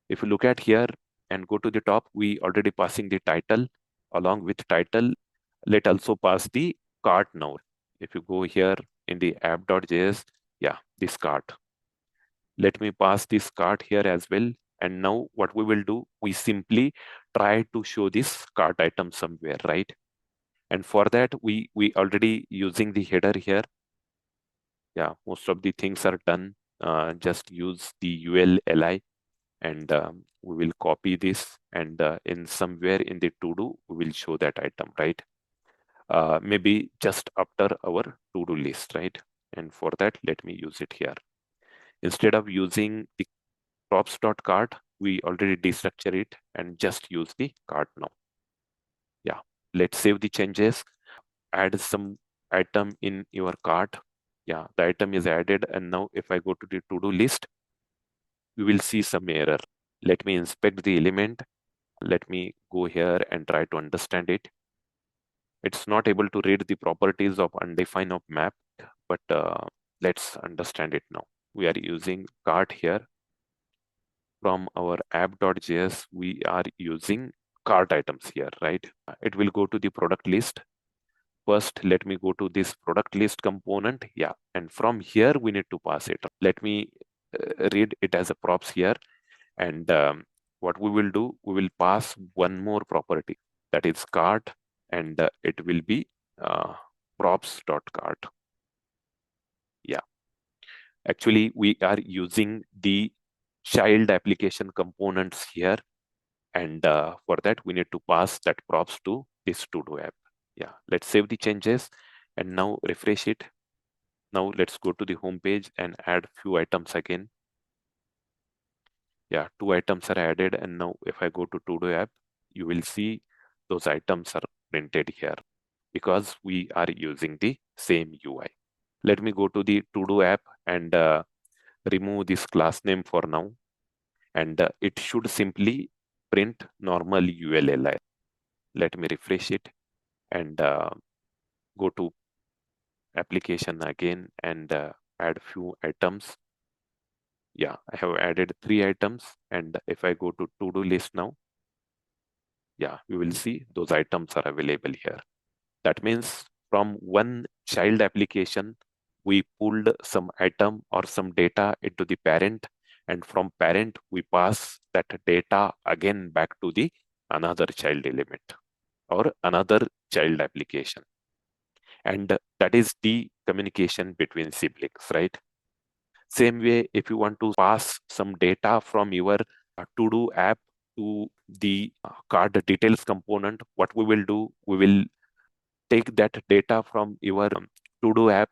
If you look at here and go to the top, we already passing the title. Along with title, let also pass the cart now. If you go here in the app.js, yeah, this cart. Let me pass this cart here as well. And now what we will do, we simply try to show this cart item somewhere, right? And for that, we already using the header here. Yeah, most of the things are done. Just use the ULLI, and we will copy this, and in somewhere in the to-do, we will show that item, right? Maybe just after our to-do list, right? And for that, let me use it here. Instead of using the props.cart, we already destructure it and just use the cart now. Yeah, let's save the changes. Add some item in your cart. Yeah, the item is added, and now if I go to the to-do list, we will see some error. Let me inspect the element. Let me go here and try to understand it. It's not able to read the properties of undefined of map, but let's understand it now. We are using cart here. From our app.js, we are using cart items here, right? It will go to the product list. First, let me go to this product list component. Yeah, and from here, we need to pass it. Let me read it as a props here. And what we will do, we will pass one more property, that is cart, and it will be props.cart. Yeah, actually, we are using the child application components here. And for that, we need to pass that props to this to-do app. Yeah, let's save the changes and now refresh it. Now let's go to the home page and add few items again. Yeah, 2 items are added, and now if I go to to-do app, you will see those items are printed here because we are using the same UI. Let me go to the to-do app and remove this class name for now, and it should simply print normal ULLI. Let me refresh it and go to application again and add few items. Yeah, I have added 3 items, and if I go to to-do list now, yeah, you will see those items are available here. That means from one child application, we pulled some item or some data into the parent, and from parent, we pass that data again back to the another child element or another child application. And that is the communication between siblings, right? Same way, if you want to pass some data from your to-do app to the card details component, what we will do, we will take that data from your to-do app,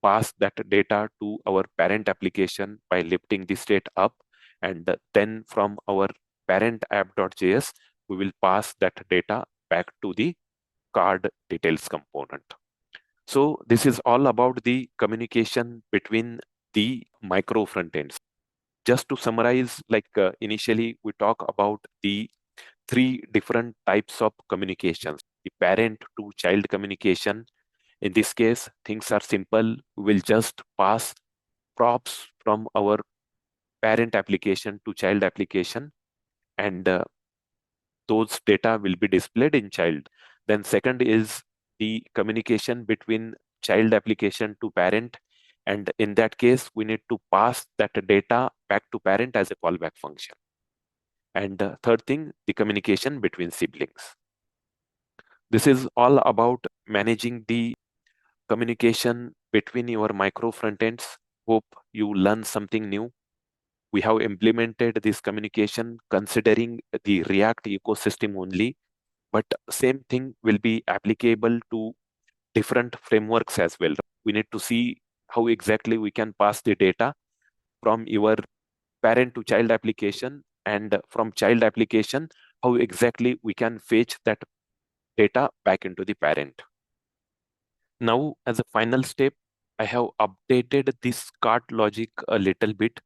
pass that data to our parent application by lifting the state up, and then from our parent app.js, we will pass that data back to the card details component. So this is all about the communication between the micro frontends. Just to summarize, like initially we talk about the 3 different types of communications: the parent to child communication. In this case, things are simple. We will just pass props from our parent application to child application, and those data will be displayed in child. Then second is the communication between child application to parent. And in that case, we need to pass that data back to parent as a callback function. And third thing, the communication between siblings. This is all about managing the communication between your micro frontends. Hope you learn something new. We have implemented this communication considering the React ecosystem only, but same thing will be applicable to different frameworks as well. We need to see how exactly we can pass the data from your parent to child application, and from child application, how exactly we can fetch that data back into the parent. Now, as a final step, I have updated this cart logic a little bit.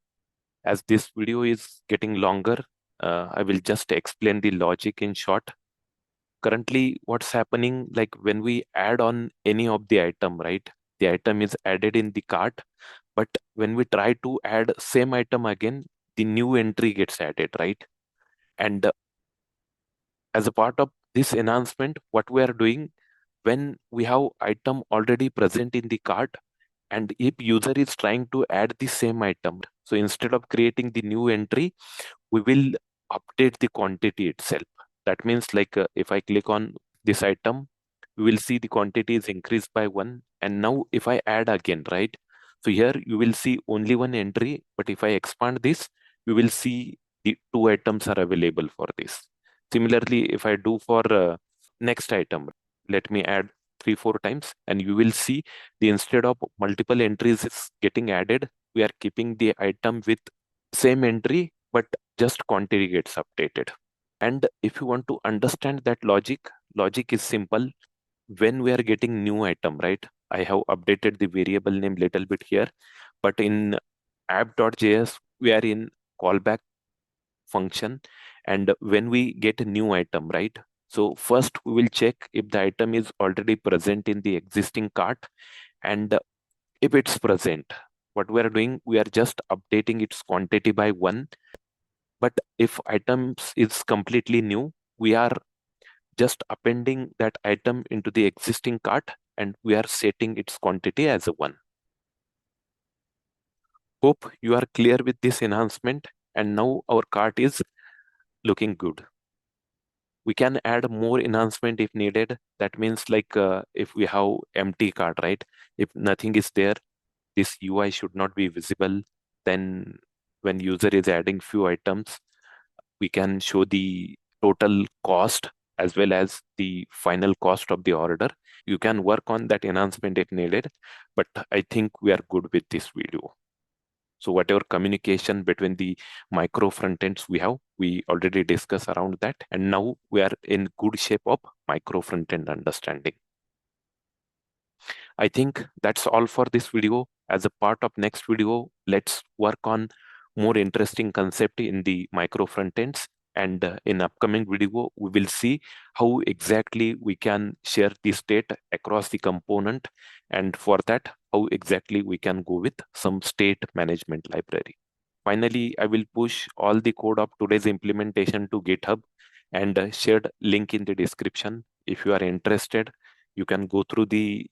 As this video is getting longer, I will just explain the logic in short. Currently, what's happening, like when we add on any of the item, right? The item is added in the cart, but when we try to add same item again, the new entry gets added, right? And as a part of this enhancement, what we are doing, when we have item already present in the cart, and if user is trying to add the same item, so instead of creating the new entry, we will update the quantity itself. That means like if I click on this item, we will see the quantity is increased by 1. And now if I add again, right? So here you will see only one entry, but if I expand this, you will see the 2 items are available for this. Similarly, if I do for next item, let me add 3-4 times, and you will see the instead of multiple entries is getting added, we are keeping the item with same entry, but just quantity gets updated. And if you want to understand that logic is simple. When we are getting new item, right? I have updated the variable name little bit here, but in app.js, we are in callback function. And when we get a new item, right? So first we will check if the item is already present in the existing cart. And if it's present, what we are doing, we are just updating its quantity by 1. But if items is completely new, we are just appending that item into the existing cart, and we are setting its quantity as a 1. Hope you are clear with this enhancement, and now our cart is looking good. We can add more enhancement if needed. That means like if we have empty cart, right? If nothing is there, this UI should not be visible. Then when user is adding few items, we can show the total cost as well as the final cost of the order. You can work on that enhancement if needed, but I think we are good with this video. So whatever communication between the micro frontends we already discussed around that, and now we are in good shape of micro frontend understanding. I think that's all for this video. As a part of next video, let's work on more interesting concept in the micro frontends. And in upcoming video, we will see how exactly we can share the state across the component. And for that, how exactly we can go with some state management library. Finally, I will push all the code of today's implementation to GitHub and shared link in the description. If you are interested, you can go through the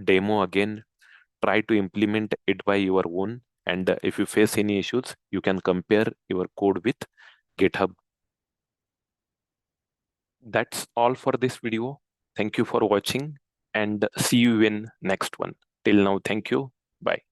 demo again, try to implement it by your own, and if you face any issues, you can compare your code with GitHub. That's all for this video. Thank you for watching, and see you in next one. Till now, thank you. Bye.